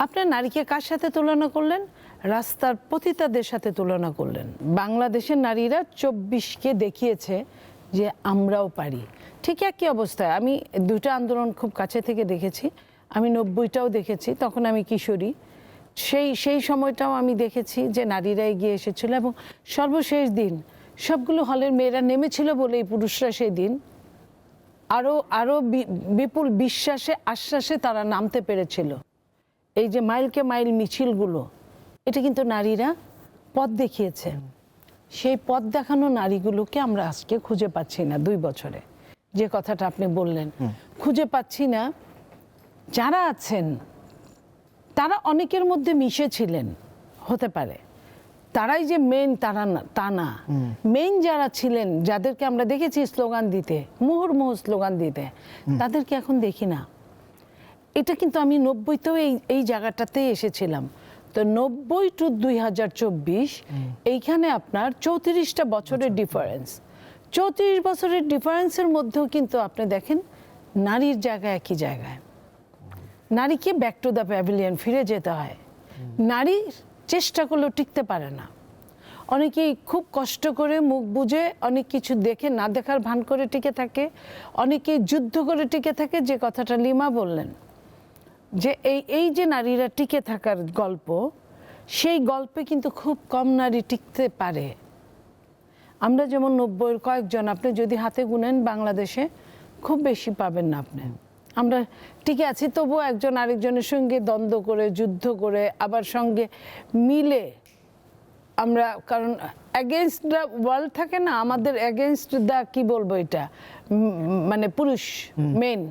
আপনার নারীকে কার সাথে তুলনা করলেন? রাস্তার পতিতাদের সাথে তুলনা করলেন। বাংলাদেশের নারীরা 24কে দেখিয়েছে যে আমরাও পারি। ঠিক একই অবস্থায় আমি দুটো আন্দোলন খুব কাছে থেকে দেখেছি। আমি 90টাও দেখেছি, তখন আমি কিশোরী। সেই সময়টাও আমি দেখেছি যে নারীরা এগিয়ে এসেছিল এবং সর্বশেষ দিন সবগুলো হলের মেয়েরা নেমেছিল বলেই পুরুষরা সেই দিন আরো বিপুল বিশ্বাসে আশ্বাসে তারা নামতে পেরেছিল। এই যে মাইলকে মাইল মিছিলগুলো, এটা কিন্তু নারীরা পথ দেখিয়েছে। সেই পথ দেখানো নারীগুলোকে আমরা আজকে খুঁজে পাচ্ছি না। 2 বছরে যে কথাটা আপনি বললেন, খুঁজে পাচ্ছি না। যারা আছেন তারা অনেকের মধ্যে মিশেছিলেন, হতে পারে তারাই যে মেইন তা না। মেইন যারা ছিলেন, যাদেরকে আমরা দেখেছি স্লোগান দিতে, মুহুর্মুহু স্লোগান দিতে, তাদেরকে এখন দেখি না। এটা কিন্তু আমি 90তেও এই জায়গাটাতেই এসেছিলাম। তো 90 টু 2024 এইখানে আপনার 34টা বছরের ডিফারেন্স। 34 বছরের ডিফারেন্সের মধ্যেও কিন্তু আপনি দেখেন নারীর জায়গা একই জায়গায়। নারীকে ব্যাক টু দ্য প্যাভিলিয়ন ফিরে যেতে হয়। নারী চেষ্টা করলেও টিকতে পারে না। অনেকেই খুব কষ্ট করে মুখ বুজে অনেক কিছু দেখে না দেখার ভান করে টিকে থাকে, অনেকেই যুদ্ধ করে টিকে থাকে। যে কথাটা লিমা বললেন যে এই যে নারীরা টিকে থাকার গল্প, সেই গল্পে কিন্তু খুব কম নারী টিকতে পারে। আমরা যেমন 90-এর কয়েকজন আপনি যদি হাতে গুনেন বাংলাদেশে খুব বেশি পাবেন না আপনি। আমরা টিকে আছি, তবুও একজন আরেকজনের সঙ্গে দ্বন্দ্ব করে, যুদ্ধ করে, আবার সঙ্গে মিলে আমরা, কারণ অ্যাগেনস্ট দ্য ওয়ার্ল্ড থাকে না, আমাদের অ্যাগেনস্ট দ্য কি বলবো এটা, মানে পুরুষ মেন।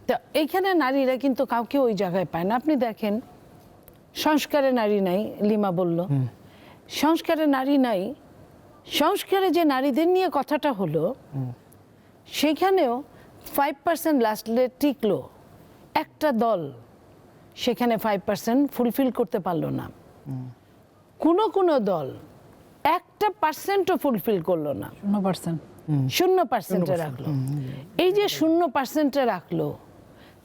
তো এইখানে নারীরা কিন্তু কাউকে ওই জায়গায় পায় না। আপনি দেখেন সংস্কারে নারী নাই, লিমা বলল সংস্কারে নারী নাই। সংস্কারে যে নারীদের নিয়ে কথাটা হলো, সেখানেও 5% লাস্টে টিকলো। একটা দল সেখানে 5% ফুলফিল করতে পারলো না। কোনো দল 1% ফুলফিল করলো না, 0% রাখলো। এই যে 0% রাখলো,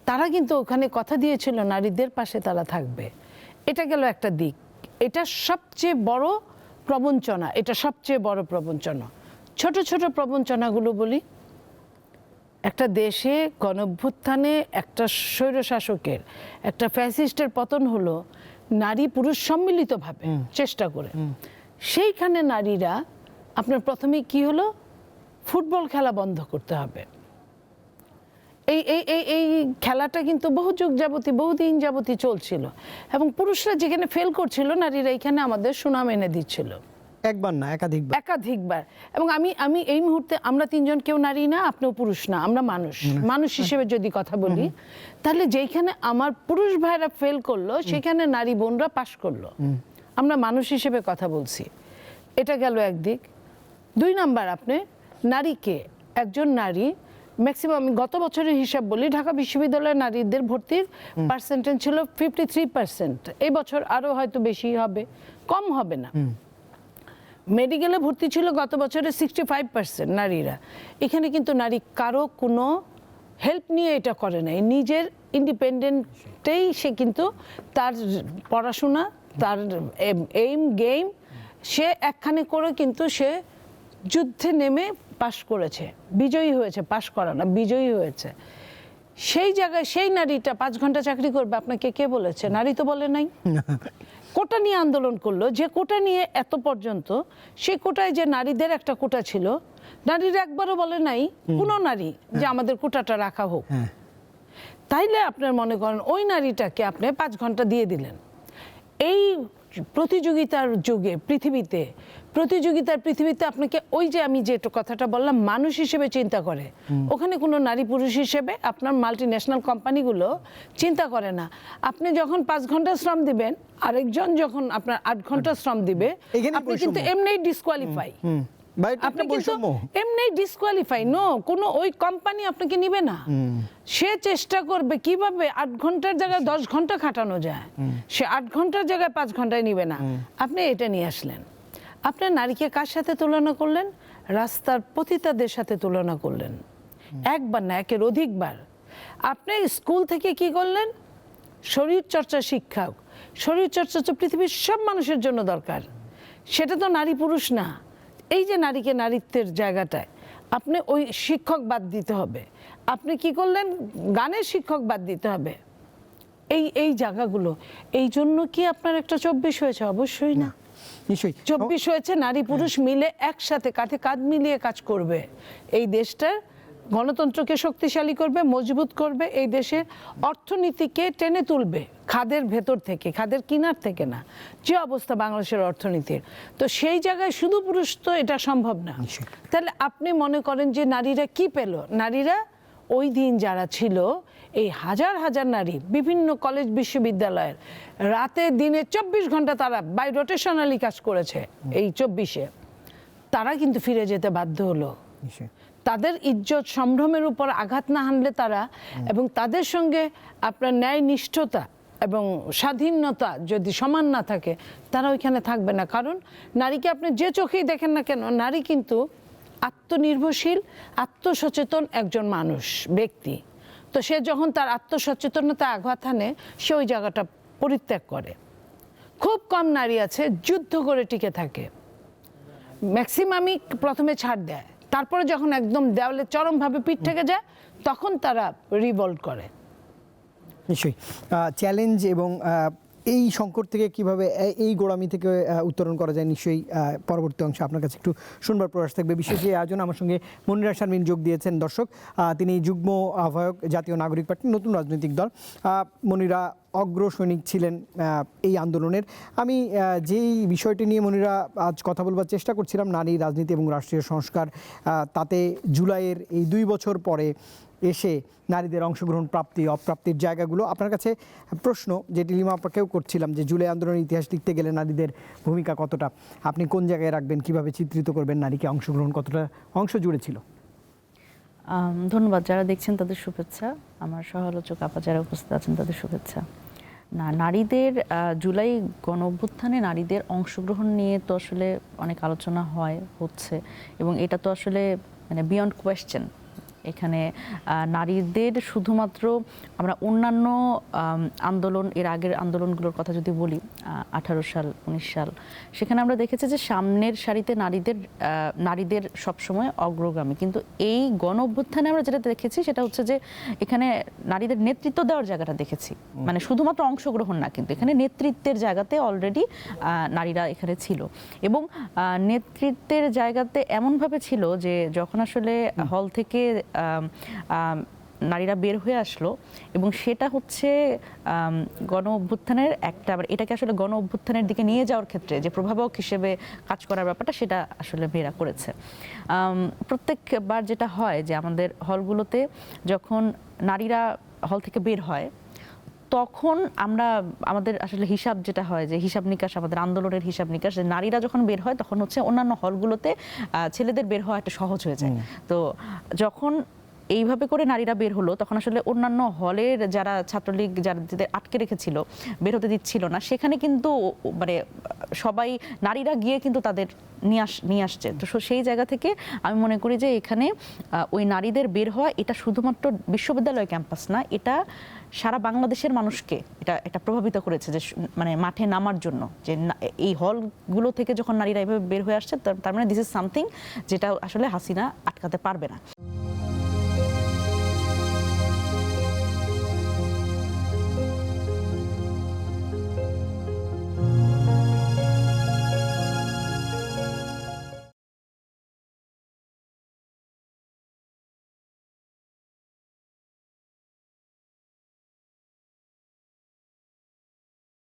তারা কিন্তু ওখানে কথা দিয়েছিল নারীদের পাশে তারা থাকবে। এটা গেল একটা দিক। এটা সবচেয়ে বড় প্রবঞ্চনা, এটা সবচেয়ে বড় প্রবঞ্চনা। ছোট ছোট প্রবঞ্চনাগুলো বলি। একটা দেশে গণঅভ্যুত্থানে একটা স্বৈরশাসকের, একটা ফ্যাসিস্টের পতন হলো নারী পুরুষ সম্মিলিতভাবে চেষ্টা করে। সেইখানে নারীরা আপনার প্রথমে কি হলো, ফুটবল খেলা বন্ধ করতে হবে। এই খেলাটা কিন্তু বহু যুগ যাবতীয়, বহুদিন যাবতীয় চলছিল এবং পুরুষরা যেখানে ফেল করছিল, নারীরা এখানে আমাদের সুনাম এনে দিচ্ছিল। একবার না, একাধিকবার। এবং আমি এই মুহূর্তে, আমরা তিনজন কেউ নারী না, আপনিও পুরুষ না, আমরা মানুষ হিসেবে যদি কথা বলি, তাহলে যেখানে আমার পুরুষ ভাইরা ফেল করলো, সেখানে নারী বোনরা পাশ করলো। আমরা মানুষ হিসেবে কথা বলছি। এটা গেল একদিক। 2 নাম্বার, আপনি নারীকে, একজন নারী ম্যাক্সিমাম, আমি গত বছরের হিসাব বলি, ঢাকা বিশ্ববিদ্যালয়ের নারীদের ভর্তির পার্সেন্টেজ ছিল 53%। এই বছর আরো হয়তো বেশি হবে, কম হবে না। মেডিকেলে ভর্তি ছিল গত বছরে 65% নারীরা। এখানে কিন্তু নারী কারো কোনো হেল্প নিয়ে এটা করে নাই, নিজের ইন্ডিপেন্ডেন্টেই সে কিন্তু তার পড়াশোনা, তার গেম সে একখানে করে কিন্তু সে যুদ্ধে নেমে পাশ করেছে, বিজয়ী হয়েছে। পাশ করা না, বিজয়ী হয়েছে। সেই জায়গায় সেই নারীটা 5 ঘন্টা চাকরি করবে, আপনাকে কে বলেছে? নারী তো বলে নাই। কোটা নিয়ে আন্দোলন করলো, যে কোটা নিয়ে এত পর্যন্ত, সেই কোটায় যে নারীদের একটা কোটা ছিল, নারীরা একবারও বলে নাই কোনো নারী যে আমাদের কোটাটা রাখা হোক। তাইলে আপনার মনে করেন ওই নারীটাকে আপনি 5 ঘন্টা দিয়ে দিলেন। এই প্রতিযোগিতার যুগে পৃথিবীতে আপনাকে, ওই যে আমি যে কথাটা বললাম, মানুষ হিসেবে চিন্তা করে। ওখানে কোনো নারী পুরুষ হিসেবে আপনার মাল্টি ন্যাশনাল কোম্পানিগুলো চিন্তা করে না। আপনি যখন 5 ঘন্টা শ্রম দিবেন, আরেকজন যখন আপনার 8 ঘন্টা শ্রম দিবে, আপনি কিন্তু এমনি ডিসকোয়ালিফাই। আপনি কিন্তু এমনি ডিসকোয়ালিফাই। কোনো ওই কোম্পানি আপনাকে নিবে না। সে চেষ্টা করবে কিভাবে 8 ঘন্টার জায়গায় 10 ঘন্টা খাটানো যায়, সে 8 ঘন্টার জায়গায় 5 ঘন্টায় নিবে না। আপনি এটা নিয়ে আসলেন। আপনার নারীকে কার সাথে তুলনা করলেন? রাস্তার পতিতাদের সাথে তুলনা করলেন। একবার না, একের অধিকবার। আপনি স্কুল থেকে কি করলেন? শরীরচর্চা শিক্ষা হোক। শরীরচর্চা তো পৃথিবীর সব মানুষের জন্য দরকার, সেটা তো নারী পুরুষ না। এই যে নারীকে নারীত্বের জায়গাটায় আপনি ওই শিক্ষক বাদ দিতে হবে, আপনি কি করলেন গানের শিক্ষক বাদ দিতে হবে, এই জায়গাগুলো। এই জন্য কি আপনার একটা 24 হয়েছে? অবশ্যই না। নিশ্চয়ই 24 হয়েছে নারী পুরুষ মিলে একসাথে কাঁধে কাঁধ মিলিয়ে কাজ করবে, এই দেশটার গণতন্ত্রকে শক্তিশালী করবে, মজবুত করবে, এই দেশের অর্থনীতিকে টেনে তুলবে খাদের ভেতর থেকে, খাদের কিনার থেকে না। যে অবস্থা বাংলাদেশের অর্থনীতির, তো সেই জায়গায় শুধু পুরুষ তো এটা সম্ভব না। তাহলে আপনি মনে করেন যে নারীরা কি পেল? নারীরা ওই দিন যারা ছিল, এই হাজার হাজার নারী বিভিন্ন কলেজ বিশ্ববিদ্যালয়ের রাতে দিনে 24 ঘন্টা তারা বাই রোটেশনালি কাজ করেছে, এই 24-এ তারা কিন্তু ফিরে যেতে বাধ্য হলো। তাদের ইজ্জত সম্ভ্রমের উপর আঘাত না হানলে তারা, এবং তাদের সঙ্গে আপনার ন্যায় নিষ্ঠতা এবং স্বাধীনতা যদি সমান না থাকে, তারা ওইখানে থাকবে না। কারণ নারীকে আপনি যে চোখেই দেখেন না কেন, নারী কিন্তু আত্মনির্ভরশীল, আত্মসচেতন একজন মানুষ, ব্যক্তি। তো সে যখন তার আত্মসচেতনতা আঘাত হানে, সে ওই জায়গাটা পরিত্যাগ করে। খুব কম নারী আছে যুদ্ধ করে টিকে থাকে, ম্যাক্সিমামই প্রথমে ছাড় দেয়, তারপরে যখন একদম দেওয়ালে চরমভাবে পিঠ থেকে যায়, তখন তারা রিভল্ট করে। নিশ্চয়ই চ্যালেঞ্জ এবং এই সংকট থেকে কিভাবে এই গোড়ামি থেকে উত্তরণ করা যায়, নিশ্চয়ই পরবর্তী অংশে আপনার কাছে একটু শুনবার প্রয়াস থাকবে। বিশেষ এই আয়োজন আমার সঙ্গে মনিরা শারমিন যোগ দিয়েছেন। দর্শক, তিনি যুগ্ম আহ্বায়ক, জাতীয় নাগরিক পার্টি, নতুন রাজনৈতিক দল। মনিরা অগ্রসৈনিক ছিলেন এই আন্দোলনের। আমি যেই বিষয়টি নিয়ে মনিরা আজ কথা বলবার চেষ্টা করছিলাম, নারী রাজনীতি এবং রাষ্ট্রীয় সংস্কার, তাতে জুলাইয়ের এই 2 বছর পরে এসে নারীদের অংশগ্রহণ, প্রাপ্তি অপ্রাপ্তির জায়গাগুলো, আপনার কাছে প্রশ্ন যেটি লিমা আপনাকেও করছিলাম, যে জুলাই আন্দোলনের ইতিহাস লিখতে গেলে নারীদের ভূমিকা কতটা আপনি কোন জায়গায় রাখবেন, কিভাবে চিত্রিত করবেন, নারীকে অংশগ্রহণ কতটা অংশ জুড়ে ছিল? ধন্যবাদ। যারা দেখছেন তাদের শুভেচ্ছা, আমার সহ-আলোচক আপা যারা উপস্থিত আছেন তাদের শুভেচ্ছা। না, নারীদের জুলাই গণ অভ্যুত্থানে নারীদের অংশগ্রহণ নিয়ে তো আসলে অনেক আলোচনা হচ্ছে, এবং এটা তো আসলে মানে বিয়ন্ড কোয়েশ্চেন। এখানে নারীদের শুধুমাত্র আমরা অন্যান্য আন্দোলন, এর আগের আন্দোলনগুলোর কথা যদি বলি, 18 সাল 19 সাল, সেখানে আমরা দেখেছি যে সামনের সারিতে নারীদের সবসময় অগ্রগামী। কিন্তু এই গণ অভ্যুত্থানে আমরা যেটা দেখেছি সেটা হচ্ছে যে এখানে নারীদের নেতৃত্ব দেওয়ার জায়গাটা দেখেছি, মানে শুধুমাত্র অংশগ্রহণ না, কিন্তু এখানে নেতৃত্বের জায়গাতে অলরেডি নারীরা এখানে ছিল। এবং নেতৃত্বের জায়গাতে এমনভাবে ছিল যে যখন আসলে হল থেকে নারীরা বের হয়ে আসলো, এবং সেটা হচ্ছে গণ অভ্যুত্থানের একটা, এটাকে আসলে গণ অভ্যুত্থানের দিকে নিয়ে যাওয়ার ক্ষেত্রে যে প্রভাবক হিসেবে কাজ করার ব্যাপারটা, সেটা আসলে মেয়েরা করেছে। প্রত্যেকবার যেটা হয় যে আমাদের হলগুলোতে যখন নারীরা হল থেকে বের হয়, তখন আমাদের আসলে হিসাব যেটা হয়, যে হিসাব নিকাশ, আমাদের আন্দোলনের হিসাব নিকাশ, যে নারীরা যখন বের হয় তখন হচ্ছে অন্যান্য হলগুলোতে ছেলেদের বের হওয়া একটা সহজ হয়ে যায়। তো যখন এইভাবে করে নারীরা বের হলো, তখন আসলে অন্যান্য হলের যারা ছাত্রলীগ যাদের আটকে রেখেছিল, বের হতে দিচ্ছিল না, সেখানে কিন্তু মানে সবাই নারীরা গিয়ে কিন্তু তাদের নিয়ে আসছে। তো সেই জায়গা থেকে আমি মনে করি যে এখানে ওই নারীদের বের হওয়া, এটা শুধুমাত্র বিশ্ববিদ্যালয় ক্যাম্পাস না, এটা সারা বাংলাদেশের মানুষকে এটা প্রভাবিত করেছে, যে মানে মাঠে নামার জন্য, যে এই হলগুলো থেকে যখন নারীরা এভাবে বের হয়ে আসছে, তার মানে দিস ইজ সামথিং যেটা আসলে হাসিনা আটকাতে পারবে না।